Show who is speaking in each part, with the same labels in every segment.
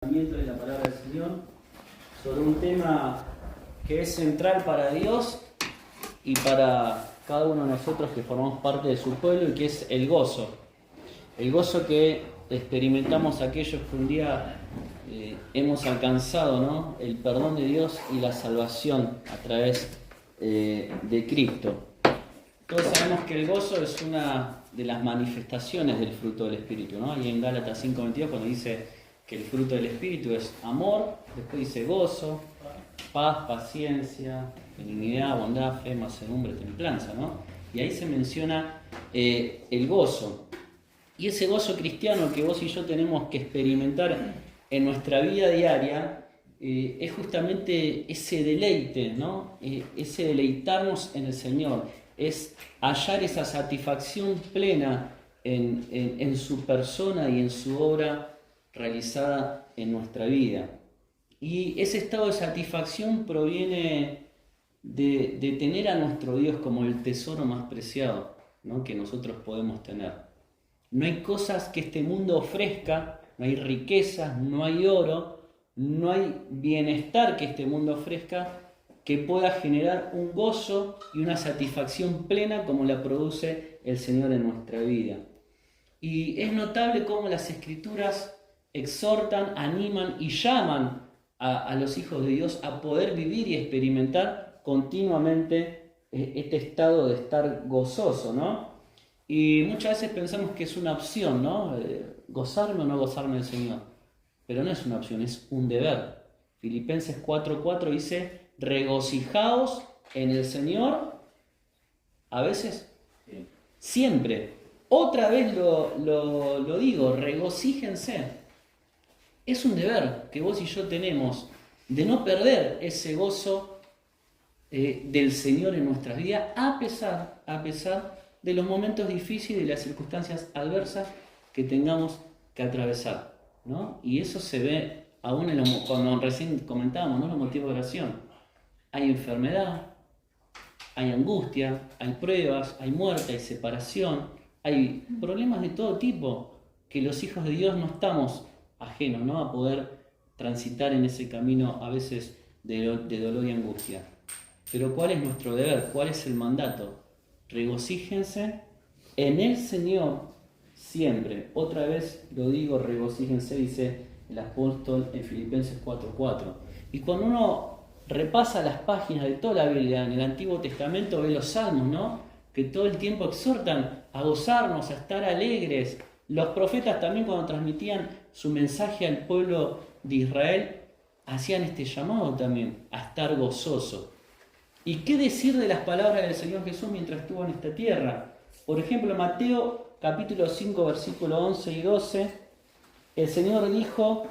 Speaker 1: De la palabra del Señor sobre un tema que es central para Dios y para cada uno de nosotros que formamos parte de su pueblo, y que es el gozo que experimentamos aquellos que un día hemos alcanzado, ¿no?, el perdón de Dios y la salvación a través de Cristo. Todos sabemos que el gozo es una de las manifestaciones del fruto del Espíritu, ¿no? Y en Gálatas 5:22, cuando dice que el fruto del Espíritu es amor, después dice gozo, paz, paciencia, benignidad, bondad, fe, mansedumbre, templanza, ¿no? Y ahí se menciona el gozo. Y ese gozo cristiano que vos y yo tenemos que experimentar en nuestra vida diaria es justamente ese deleite, ¿no? Ese deleitarnos en el Señor, es hallar esa satisfacción plena en su persona y en su obra realizada en nuestra vida. Y ese estado de satisfacción proviene de tener a nuestro Dios como el tesoro más preciado, ¿no?, que nosotros podemos tener. No hay cosas que este mundo ofrezca, no hay riquezas, no hay oro, no hay bienestar que este mundo ofrezca que pueda generar un gozo y una satisfacción plena como la produce el Señor en nuestra vida. Y es notable cómo las Escrituras exhortan, animan y llaman a los hijos de Dios a poder vivir y experimentar continuamente este estado de estar gozoso, ¿no? Y muchas veces pensamos que es una opción, ¿no? Gozarme o no gozarme del Señor. Pero no es una opción, es un deber. Filipenses 4:4 dice: regocijaos en el Señor, a veces, siempre. Otra vez lo digo, regocíjense. Es un deber que vos y yo tenemos de no perder ese gozo del Señor en nuestras vidas, a pesar de los momentos difíciles y de las circunstancias adversas que tengamos que atravesar, ¿no? Y eso se ve aún cuando recién comentábamos, ¿no?, los motivos de oración. Hay enfermedad, hay angustia, hay pruebas, hay muerte, hay separación, hay problemas de todo tipo que los hijos de Dios no estamos ajenos, ¿no?, a poder transitar en ese camino a veces de dolor y angustia. Pero ¿cuál es nuestro deber? ¿Cuál es el mandato? Regocíjense en el Señor siempre. Otra vez lo digo, regocíjense, dice el apóstol en Filipenses 4:4. Y cuando uno repasa las páginas de toda la Biblia, en el Antiguo Testamento, ve los salmos, ¿no?, que todo el tiempo exhortan a gozarnos, a estar alegres. Los profetas también, cuando transmitían su mensaje al pueblo de Israel, hacían este llamado también a estar gozoso. ¿Y qué decir de las palabras del Señor Jesús mientras estuvo en esta tierra? Por ejemplo, Mateo capítulo 5, versículos 11 y 12, el Señor dijo: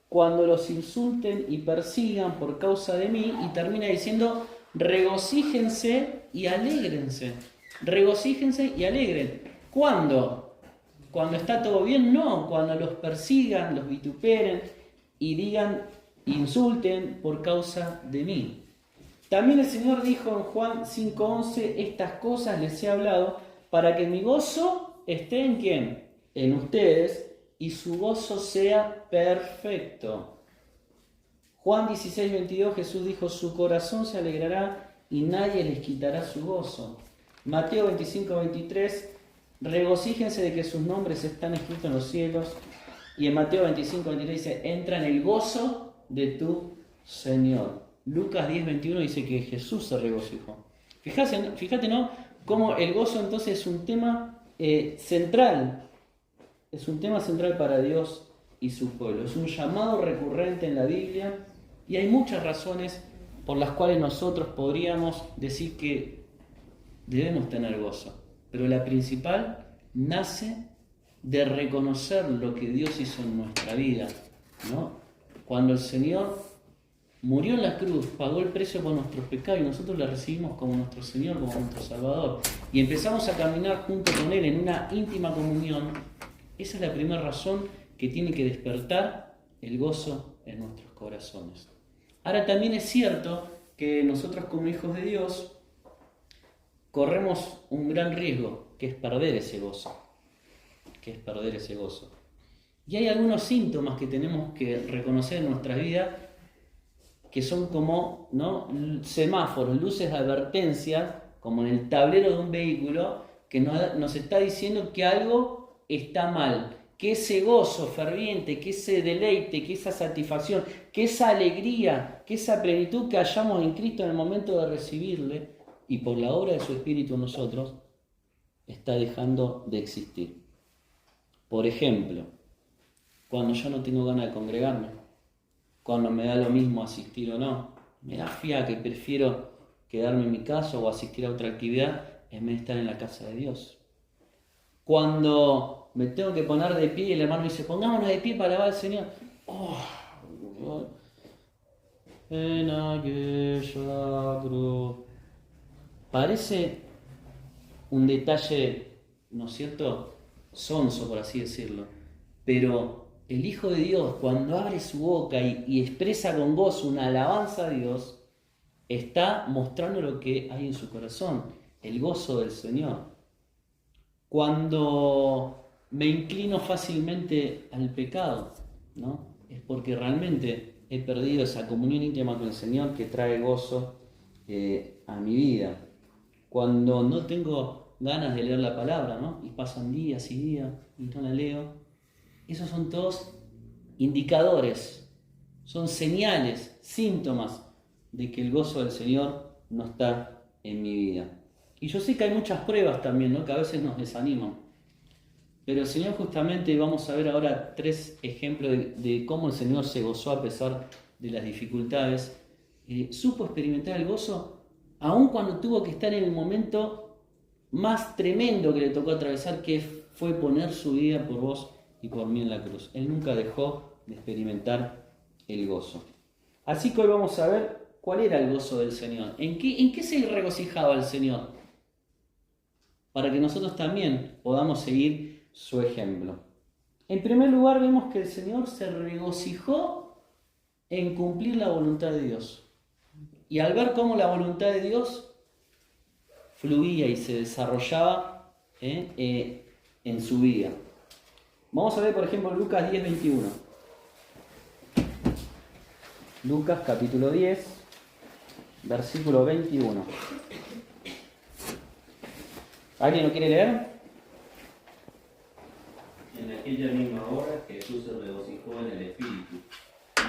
Speaker 1: cuando los insulten y persigan por causa de mí, y termina diciendo: regocíjense y alégrense. Regocíjense y alegren. ¿Cuándo? ¿Cuando está todo bien? No, cuando los persigan, los vituperen y digan, insulten por causa de mí. También el Señor dijo en Juan 5:11: estas cosas les he hablado para que mi gozo esté ¿en quién? En ustedes, y su gozo sea perfecto. Juan 16:22, Jesús dijo: su corazón se alegrará y nadie les quitará su gozo. Mateo 25:23, regocíjense de que sus nombres están escritos en los cielos. Y en Mateo 25:23 dice: entra en el gozo de tu Señor. Lucas 10:21 dice que Jesús se regocijó. Fíjate, ¿no?, cómo el gozo entonces es un tema central. Es un tema central para Dios y su pueblo. Es un llamado recurrente en la Biblia, y hay muchas razones por las cuales nosotros podríamos decir que debemos tener gozo. Pero la principal nace de reconocer lo que Dios hizo en nuestra vida, ¿no? Cuando el Señor murió en la cruz, pagó el precio por nuestros pecados, y nosotros le recibimos como nuestro Señor, como nuestro Salvador, y empezamos a caminar junto con Él en una íntima comunión. Esa es la primera razón que tiene que despertar el gozo en nuestros corazones. Ahora, también es cierto que nosotros, como hijos de Dios, corremos un gran riesgo, que es perder ese gozo. Y hay algunos síntomas que tenemos que reconocer en nuestra vida que son como, ¿no?, semáforos, luces de advertencia, como en el tablero de un vehículo, que nos está diciendo que algo está mal, que ese gozo ferviente, que ese deleite, que esa satisfacción, que esa alegría, que esa plenitud que hallamos en Cristo en el momento de recibirle y por la obra de su Espíritu en nosotros, está dejando de existir. Por ejemplo, cuando yo no tengo ganas de congregarme, cuando me da lo mismo asistir o no, me da fiaca y prefiero quedarme en mi casa o asistir a otra actividad en vez de estar en la casa de Dios. Cuando me tengo que poner de pie y el hermano me dice, pongámonos de pie para alabar al Señor. Parece un detalle, ¿no es cierto?, sonso, por así decirlo, pero el Hijo de Dios, cuando abre su boca y expresa con gozo una alabanza a Dios, está mostrando lo que hay en su corazón, el gozo del Señor. Cuando me inclino fácilmente al pecado, ¿no?, es porque realmente he perdido esa comunión íntima con el Señor que trae gozo a mi vida. Cuando no tengo ganas de leer la palabra, ¿no?, y pasan días y días y no la leo, esos son todos indicadores, son señales, síntomas de que el gozo del Señor no está en mi vida. Y yo sé que hay muchas pruebas también, ¿no?, que a veces nos desaniman. Pero el Señor justamente, vamos a ver ahora 3 ejemplos de cómo el Señor se gozó a pesar de las dificultades. Supo experimentar el gozo aun cuando tuvo que estar en el momento más tremendo que le tocó atravesar, que fue poner su vida por vos y por mí en la cruz. Él nunca dejó de experimentar el gozo. Así que hoy vamos a ver cuál era el gozo del Señor. ¿En qué se regocijaba el Señor? Para que nosotros también podamos seguir su ejemplo. En primer lugar, vemos que el Señor se regocijó en cumplir la voluntad de Dios. Y al ver cómo la voluntad de Dios fluía y se desarrollaba en su vida. Vamos a ver, por ejemplo, Lucas 10:21. Lucas capítulo 10, versículo 21. ¿Alguien lo quiere leer?
Speaker 2: En aquella misma hora Jesús se regocijó en el Espíritu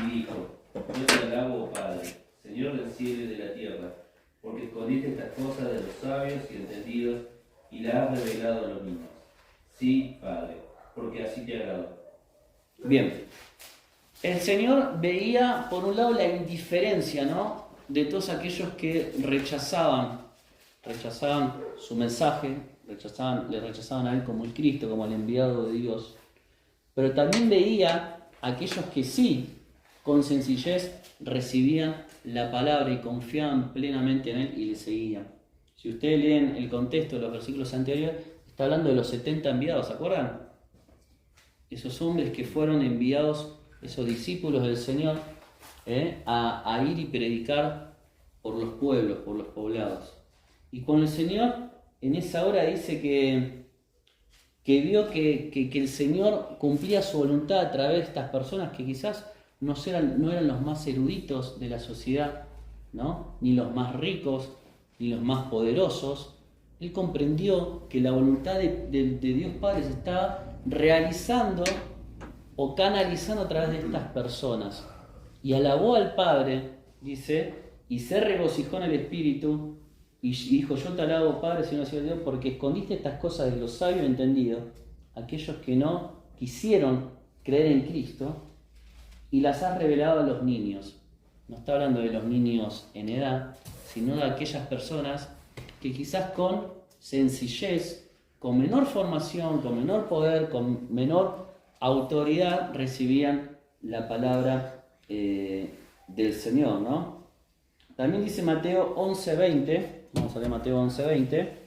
Speaker 2: y dijo, yo te alabo, Padre, Señor del cielo y de la tierra, porque escondiste estas cosas de los sabios y entendidos y las has revelado a los niños. Sí, Padre, porque así te agradó.
Speaker 1: Bien. El Señor veía, por un lado, la indiferencia, ¿no?, de todos aquellos que rechazaban su mensaje, le rechazaban a Él como el Cristo, como el enviado de Dios. Pero también veía a aquellos que sí, con sencillez, recibían la palabra y confiaban plenamente en Él y le seguían. Si ustedes leen el contexto de los versículos anteriores, está hablando de los 70 enviados, ¿se acuerdan? Esos hombres que fueron enviados, esos discípulos del Señor, a ir y predicar por los pueblos, por los poblados. Y cuando el Señor en esa hora dice que vio que el Señor cumplía su voluntad a través de estas personas que quizás no eran los más eruditos de la sociedad, ¿no?, ni los más ricos, ni los más poderosos, Él comprendió que la voluntad de Dios Padre se estaba realizando o canalizando a través de estas personas. Y alabó al Padre, dice, y se regocijó en el Espíritu, y dijo, yo te alabo, Padre, Señor de Dios, porque escondiste estas cosas de los sabios entendidos, aquellos que no quisieron creer en Cristo, y las has revelado a los niños. No está hablando de los niños en edad, sino de aquellas personas que quizás con sencillez, con menor formación, con menor poder, con menor autoridad, recibían la palabra del Señor, ¿no? También dice Mateo 11:20, vamos a leer Mateo 11:20.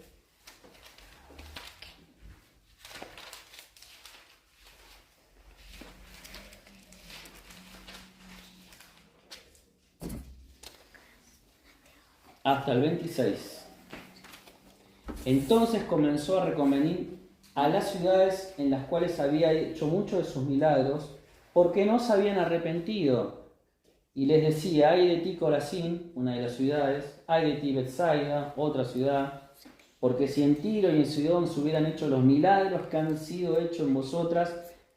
Speaker 1: Hasta el 26. Entonces comenzó a reconvenir a las ciudades en las cuales había hecho muchos de sus milagros, porque no se habían arrepentido. Y les decía: ay de ti Corazín, una de las ciudades, ay de ti Betsaida, otra ciudad, porque si en Tiro y en Sidón se hubieran hecho los milagros que han sido hechos en vosotras,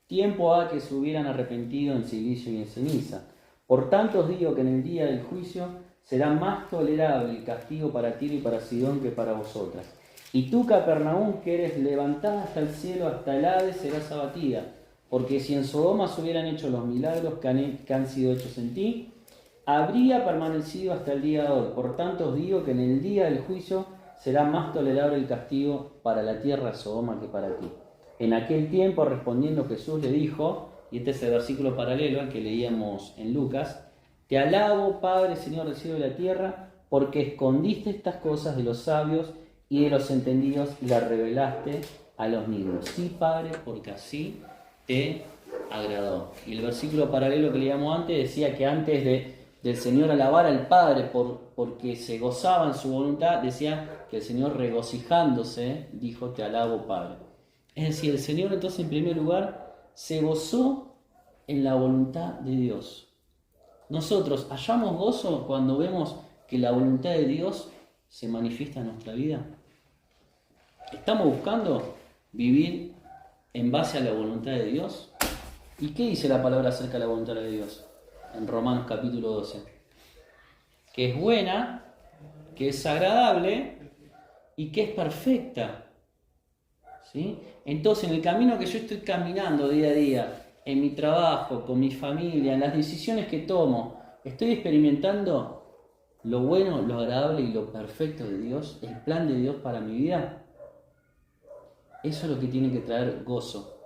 Speaker 1: tiempo ha que se hubieran arrepentido en silicio y en ceniza. Por tanto os digo que en el día del juicio será más tolerable el castigo para Tiro y para Sidón que para vosotras. Y tú, Capernaum, que eres levantada hasta el cielo, hasta el Hades, serás abatida. Porque si en Sodoma se hubieran hecho los milagros que han sido hechos en ti, habría permanecido hasta el día de hoy. Por tanto os digo que en el día del juicio será más tolerable el castigo para la tierra de Sodoma que para ti. En aquel tiempo, respondiendo, Jesús le dijo, y este es el versículo paralelo al que leíamos en Lucas: te alabo, Padre, Señor del cielo y de la tierra, porque escondiste estas cosas de los sabios y de los entendidos y las revelaste a los niños. Sí, Padre, porque así te agradó. Y el versículo paralelo que leíamos antes decía que antes del Señor alabar al Padre porque se gozaba en su voluntad, decía que el Señor, regocijándose, dijo: te alabo, Padre. Es decir, el Señor entonces en primer lugar se gozó en la voluntad de Dios. Nosotros hallamos gozo cuando vemos que la voluntad de Dios se manifiesta en nuestra vida. ¿Estamos buscando vivir en base a la voluntad de Dios? ¿Y qué dice la palabra acerca de la voluntad de Dios? En Romanos capítulo 12. Que es buena, que es agradable y que es perfecta. ¿Sí? Entonces, en el camino que yo estoy caminando día a día, en mi trabajo, con mi familia, en las decisiones que tomo, ¿estoy experimentando lo bueno, lo agradable y lo perfecto de Dios, el plan de Dios para mi vida? Eso es lo que tiene que traer gozo.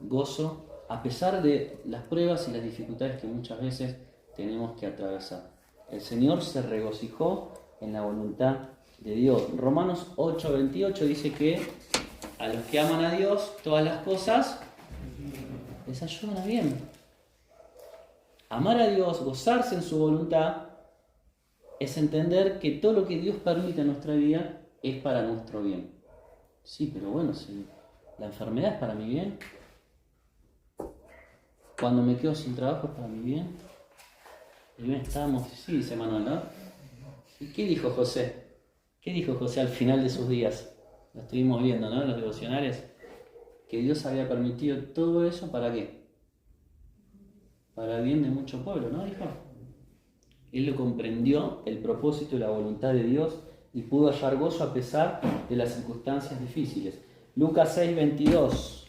Speaker 1: Gozo a pesar de las pruebas y las dificultades que muchas veces tenemos que atravesar. El Señor se regocijó en la voluntad de Dios. Romanos 8:28 dice que a los que aman a Dios, todas las cosas les ayudan a bien. Amar a Dios, gozarse en su voluntad, es entender que todo lo que Dios permite en nuestra vida es para nuestro bien. Sí, pero bueno, si la enfermedad es para mi bien, cuando me quedo sin trabajo es para mi bien. Y bien estábamos, sí, dice Manuel, ¿no? ¿Y qué dijo José? ¿Qué dijo José al final de sus días? Lo estuvimos viendo, ¿no? En los devocionales. Que Dios había permitido todo eso, ¿para qué? Para el bien de mucho pueblo, ¿no? Dijo. Él lo comprendió, el propósito y la voluntad de Dios, y pudo hallar gozo a pesar de las circunstancias difíciles. Lucas 6:22.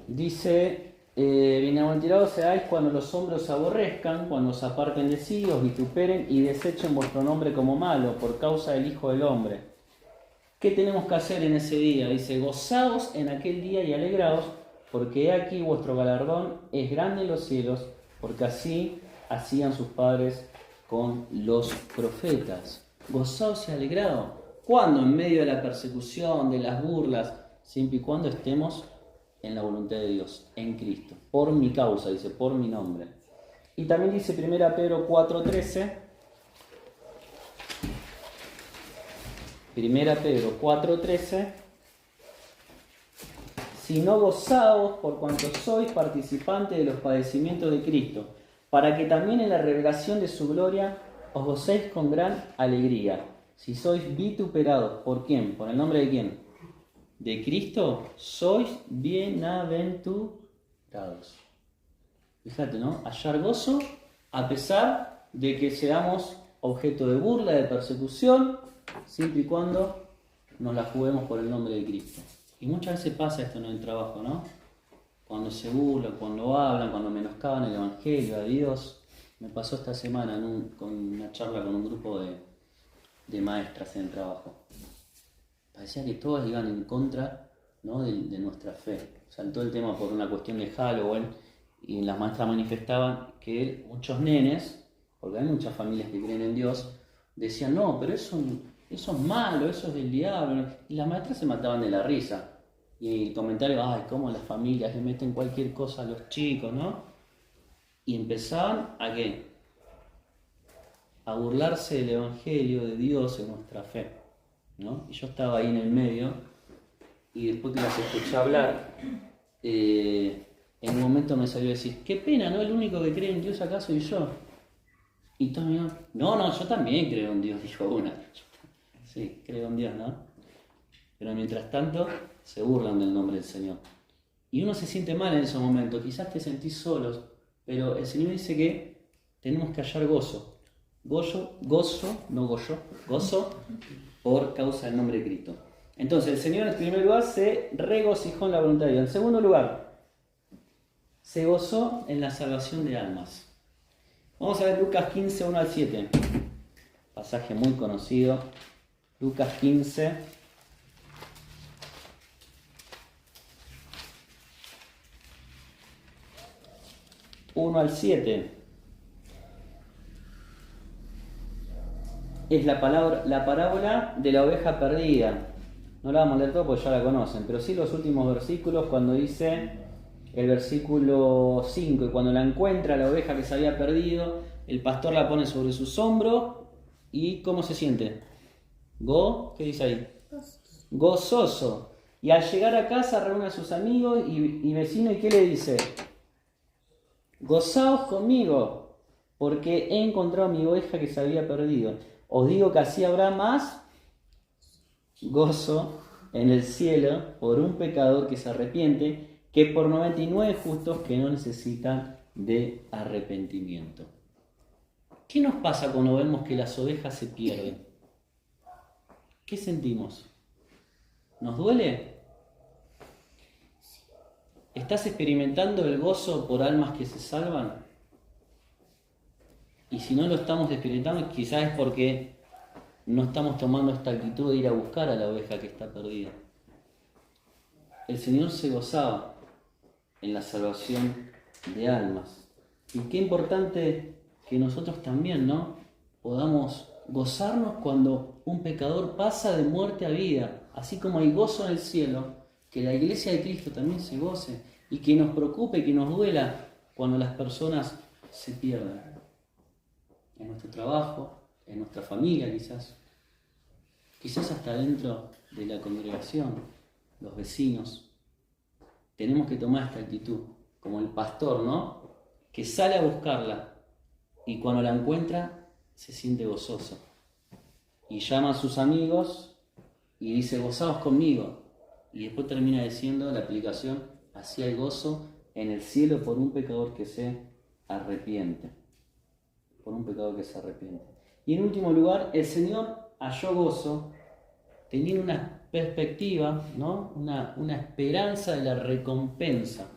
Speaker 1: Dice: bienaventurados seáis cuando los hombres os aborrezcan, cuando os aparten de sí, os vituperen y desechen vuestro nombre como malo por causa del Hijo del Hombre. ¿Qué tenemos que hacer en ese día? Dice: gozaos en aquel día y alegraos, porque he aquí vuestro galardón es grande en los cielos, porque así hacían sus padres con los profetas. Gozaos y alegraos. ¿Cuándo? En medio de la persecución, de las burlas, siempre y cuando estemos en la voluntad de Dios, en Cristo. Por mi causa, dice, por mi nombre. Y también dice 1 Pedro 4:13. 1 Pedro 4:13. Sino gozaos por cuanto sois participantes de los padecimientos de Cristo, para que también en la revelación de su gloria os gocéis con gran alegría. Si sois vituperados, ¿por quién? ¿Por el nombre de quién? De Cristo, sois bienaventurados. Fíjate, ¿no? Hallar gozo a pesar de que seamos objeto de burla, de persecución, siempre y cuando nos la juguemos por el nombre de Cristo. Y muchas veces pasa esto en el trabajo, ¿no? Cuando se burlan, cuando hablan, cuando menoscaban el Evangelio, a Dios. Me pasó esta semana con una charla con un grupo de maestras en el trabajo. Parecía que todas iban en contra, ¿no? de nuestra fe. Saltó el tema por una cuestión de Halloween y las maestras manifestaban que muchos nenes, porque hay muchas familias que creen en Dios, decían: no, pero eso es malo, eso es del diablo. Y las maestras se mataban de la risa. Y el comentario: ay, cómo las familias le meten cualquier cosa a los chicos, ¿no? Y empezaban a ¿qué? a burlarse del Evangelio de Dios en nuestra fe, ¿no? Y yo estaba ahí en el medio, y después que las escuché hablar, en un momento me salió a decir, qué pena, ¿no? El único que cree en Dios acá soy yo. Y todos me dijeron, no, yo también creo en Dios, dijo una. Sí, creo en Dios, ¿no? Pero mientras tanto, se burlan del nombre del Señor. Y uno se siente mal en esos momentos, quizás te sentís solos, pero el Señor dice que tenemos que hallar gozo. Gozo por causa del nombre de Cristo. Entonces, el Señor en primer lugar se regocijó en la voluntad de Dios. En segundo lugar, se gozó en la salvación de almas. Vamos a ver Lucas 15, 1 al 7. Pasaje muy conocido. Lucas 15. 1 al 7. Es la parábola de la oveja perdida. No la vamos a leer todo porque ya la conocen, pero sí los últimos versículos cuando dice el versículo 5, y cuando la encuentra la oveja que se había perdido, el pastor la pone sobre sus hombros y ¿cómo se siente? ¿Qué dice ahí? Gozoso. Y al llegar a casa reúne a sus amigos y vecinos, ¿y qué le dice? Gozaos conmigo, porque he encontrado a mi oveja que se había perdido. Os digo que así habrá más gozo en el cielo por un pecador que se arrepiente que por 99 justos que no necesitan de arrepentimiento. ¿Qué nos pasa cuando vemos que las ovejas se pierden? ¿Qué sentimos? ¿Nos duele? ¿Estás experimentando el gozo por almas que se salvan? Y si no lo estamos experimentando, quizás es porque no estamos tomando esta actitud de ir a buscar a la oveja que está perdida. El Señor se gozaba en la salvación de almas. Y qué importante que nosotros también, ¿no?, podamos gozarnos cuando un pecador pasa de muerte a vida. Así como hay gozo en el cielo, que la iglesia de Cristo también se goce y que nos preocupe, que nos duela cuando las personas se pierden. En nuestro trabajo, en nuestra familia quizás hasta dentro de la congregación, los vecinos. Tenemos que tomar esta actitud, como el pastor, ¿no?, que sale a buscarla y cuando la encuentra se siente gozoso. Y llama a sus amigos y dice, gozaos conmigo. Y después termina diciendo la aplicación, así hay gozo en el cielo por un pecador que se arrepiente. Por un pecador que se arrepiente. Y en último lugar, el Señor halló gozo teniendo una perspectiva, ¿no?, una esperanza de la recompensa.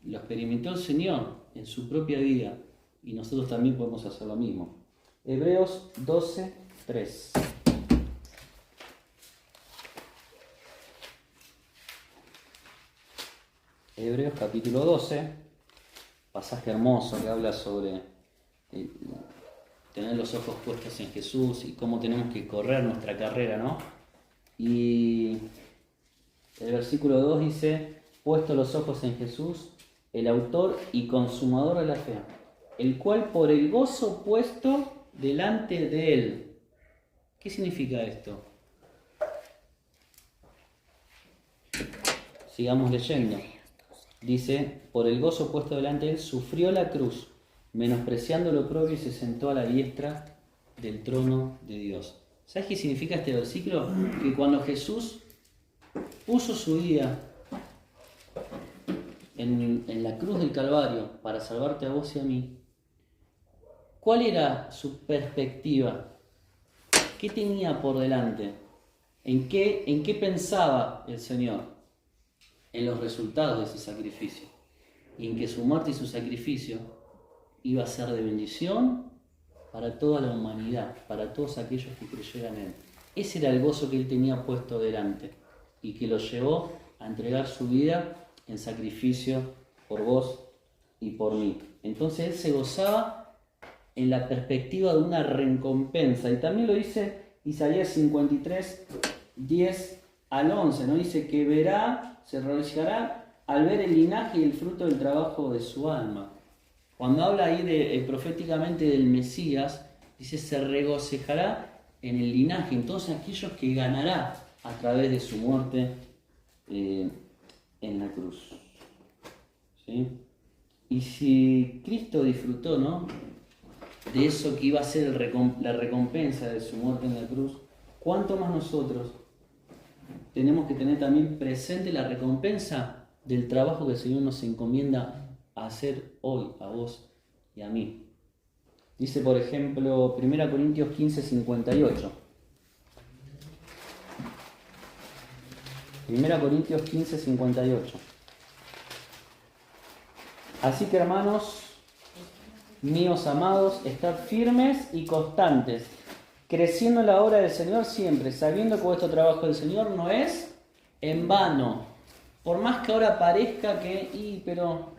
Speaker 1: Lo experimentó el Señor en su propia vida y nosotros también podemos hacer lo mismo. Hebreos 12, 3. Hebreos capítulo 12, pasaje hermoso que habla sobre tener los ojos puestos en Jesús y cómo tenemos que correr nuestra carrera, ¿no? Y el versículo 2 dice, puesto los ojos en Jesús, el autor y consumador de la fe, el cual por el gozo puesto delante de él. ¿Qué significa esto? Sigamos leyendo. Dice, por el gozo puesto delante de él, sufrió la cruz, menospreciando lo propio y se sentó a la diestra del trono de Dios. ¿Sabes qué significa este versículo? Que cuando Jesús puso su vida en la cruz del Calvario para salvarte a vos y a mí, ¿cuál era su perspectiva? ¿Qué tenía por delante? ¿En qué pensaba el Señor? En los resultados de ese sacrificio. Y en que su muerte y su sacrificio iba a ser de bendición para toda la humanidad, para todos aquellos que creyeran en él. Ese era el gozo que él tenía puesto delante y que lo llevó a entregar su vida en sacrificio por vos y por mí. Entonces él se gozaba en la perspectiva de una recompensa. Y también lo dice Isaías 53, 10 al 11, ¿no? Dice que verá, se regocijará al ver el linaje y el fruto del trabajo de su alma. Cuando habla ahí proféticamente del Mesías, dice, se regocijará en el linaje, entonces aquellos que ganará a través de su muerte en la cruz. ¿Sí? Y si Cristo disfrutó, ¿no?, de eso que iba a ser la recompensa de su muerte en la cruz, ¿cuánto más nosotros tenemos que tener también presente la recompensa del trabajo que el Señor nos encomienda a hacer hoy, a vos y a mí? Dice, por ejemplo, 1 Corintios 15, 58. 1 Corintios 15, 58. Así que, hermanos míos amados, estad firmes y constantes, creciendo en la obra del Señor siempre, sabiendo que vuestro trabajo del Señor no es en vano. Por más que ahora parezca pero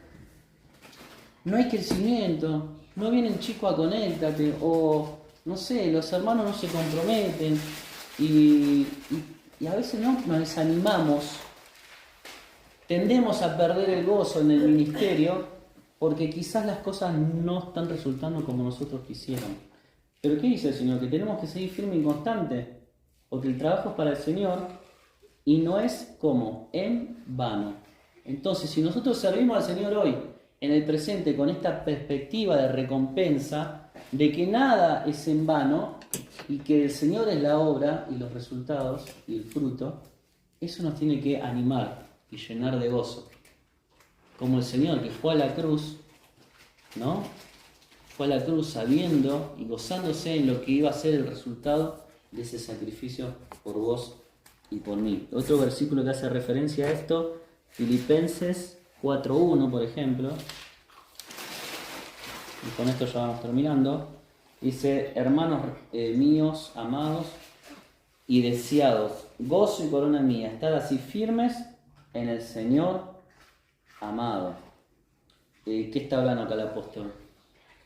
Speaker 1: no hay crecimiento, no vienen chicos a conéctate, o no sé, los hermanos no se comprometen, y a veces nos desanimamos, tendemos a perder el gozo en el ministerio, porque quizás las cosas no están resultando como nosotros quisiéramos. Pero ¿qué dice el Señor? Que tenemos que seguir firme y constante, porque el trabajo es para el Señor y no es como en vano. Entonces, si nosotros servimos al Señor hoy, en el presente, con esta perspectiva de recompensa, de que nada es en vano y que el Señor es la obra y los resultados y el fruto, eso nos tiene que animar y llenar de gozo. Como el Señor que fue a la cruz, ¿no? Fue a la cruz sabiendo y gozándose en lo que iba a ser el resultado de ese sacrificio por vos y por mí. Otro versículo que hace referencia a esto, Filipenses 4.1, por ejemplo, y con esto ya vamos terminando, dice, hermanos míos, amados y deseados, gozo y corona mía, estad así firmes en el Señor amado. ¿Qué está hablando acá el apóstol?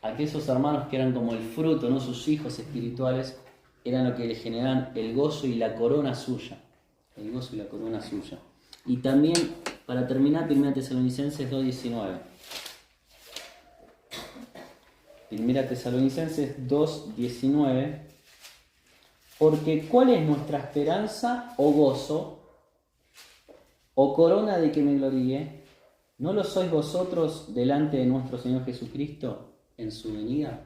Speaker 1: Aquellos hermanos que eran como el fruto, no sus hijos espirituales, eran lo que le generaban el gozo y la corona suya. El gozo y la corona suya. Y también, para terminar, 1 Tesalonicenses 2.19. 1 Tesalonicenses 2.19. Porque ¿cuál es nuestra esperanza o gozo o corona de que me gloríe? ¿No lo sois vosotros delante de nuestro Señor Jesucristo en su venida?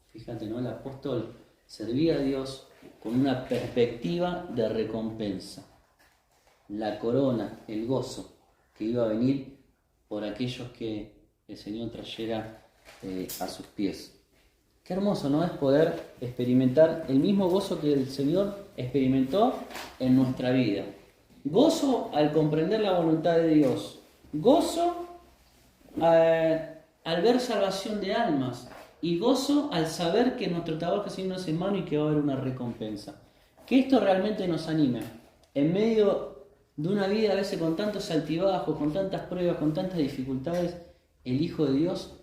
Speaker 1: Fíjate, ¿no? El apóstol servía a Dios con una perspectiva de recompensa. La corona, el gozo que iba a venir por aquellos que el Señor trayera a sus pies. Qué hermoso, ¿no? Es poder experimentar el mismo gozo que el Señor experimentó en nuestra vida. Gozo al comprender la voluntad de Dios. Gozo al ver salvación de almas. Y gozo al saber que nuestro trabajo es no es en mano y que va a haber una recompensa. Que esto realmente nos anime. En medio de una vida a veces con tantos altibajos, con tantas pruebas, con tantas dificultades, el Hijo de Dios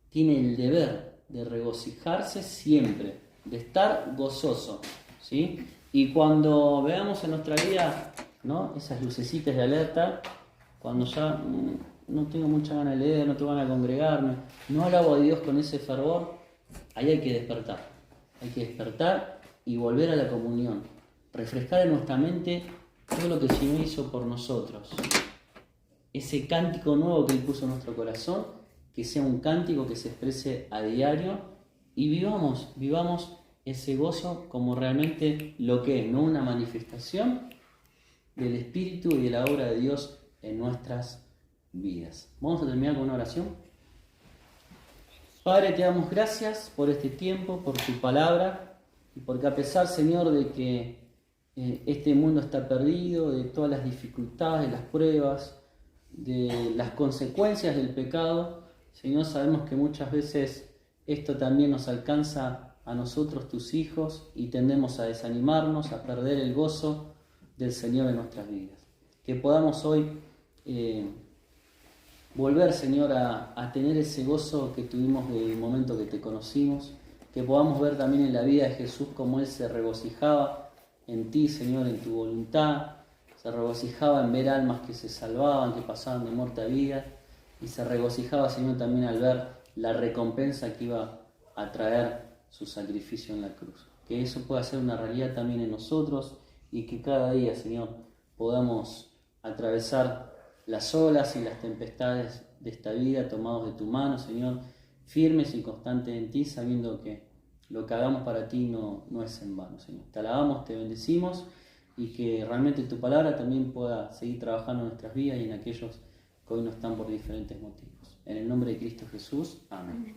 Speaker 1: tiene el deber de regocijarse siempre, de estar gozoso, ¿sí? Y cuando veamos en nuestra vida, ¿no?, esas lucecitas de alerta, cuando ya no tengo mucha ganas de leer, no tengo ganas de congregarme, no alabo a Dios con ese fervor, ahí hay que despertar. Hay que despertar y volver a la comunión, refrescar en nuestra mente todo lo que el Señor hizo por nosotros. Ese cántico nuevo que Él puso en nuestro corazón, que sea un cántico que se exprese a diario y vivamos ese gozo como realmente lo que es, no una manifestación del Espíritu y de la obra de Dios en nuestras vidas. Vamos a terminar con una oración. Padre, te damos gracias por este tiempo, por tu palabra, y porque a pesar, Señor, de que este mundo está perdido, de todas las dificultades, de las pruebas, de las consecuencias del pecado, Señor, sabemos que muchas veces esto también nos alcanza a nosotros, tus hijos, y tendemos a desanimarnos, a perder el gozo del Señor en nuestras vidas. Que podamos hoy volver, Señor, a tener ese gozo que tuvimos desde el momento que te conocimos, que podamos ver también en la vida de Jesús cómo Él se regocijaba en ti, Señor, en tu voluntad, se regocijaba en ver almas que se salvaban, que pasaban de muerte a vida, y se regocijaba, Señor, también al ver la recompensa que iba a traer su sacrificio en la cruz. Que eso pueda ser una realidad también en nosotros y que cada día, Señor, podamos atravesar las olas y las tempestades de esta vida tomados de tu mano, Señor, firmes y constantes en ti, sabiendo que lo que hagamos para ti no es en vano, Señor. Te alabamos, te bendecimos y que realmente tu palabra también pueda seguir trabajando en nuestras vidas y en aquellos que hoy no están por diferentes motivos. En el nombre de Cristo Jesús, amén.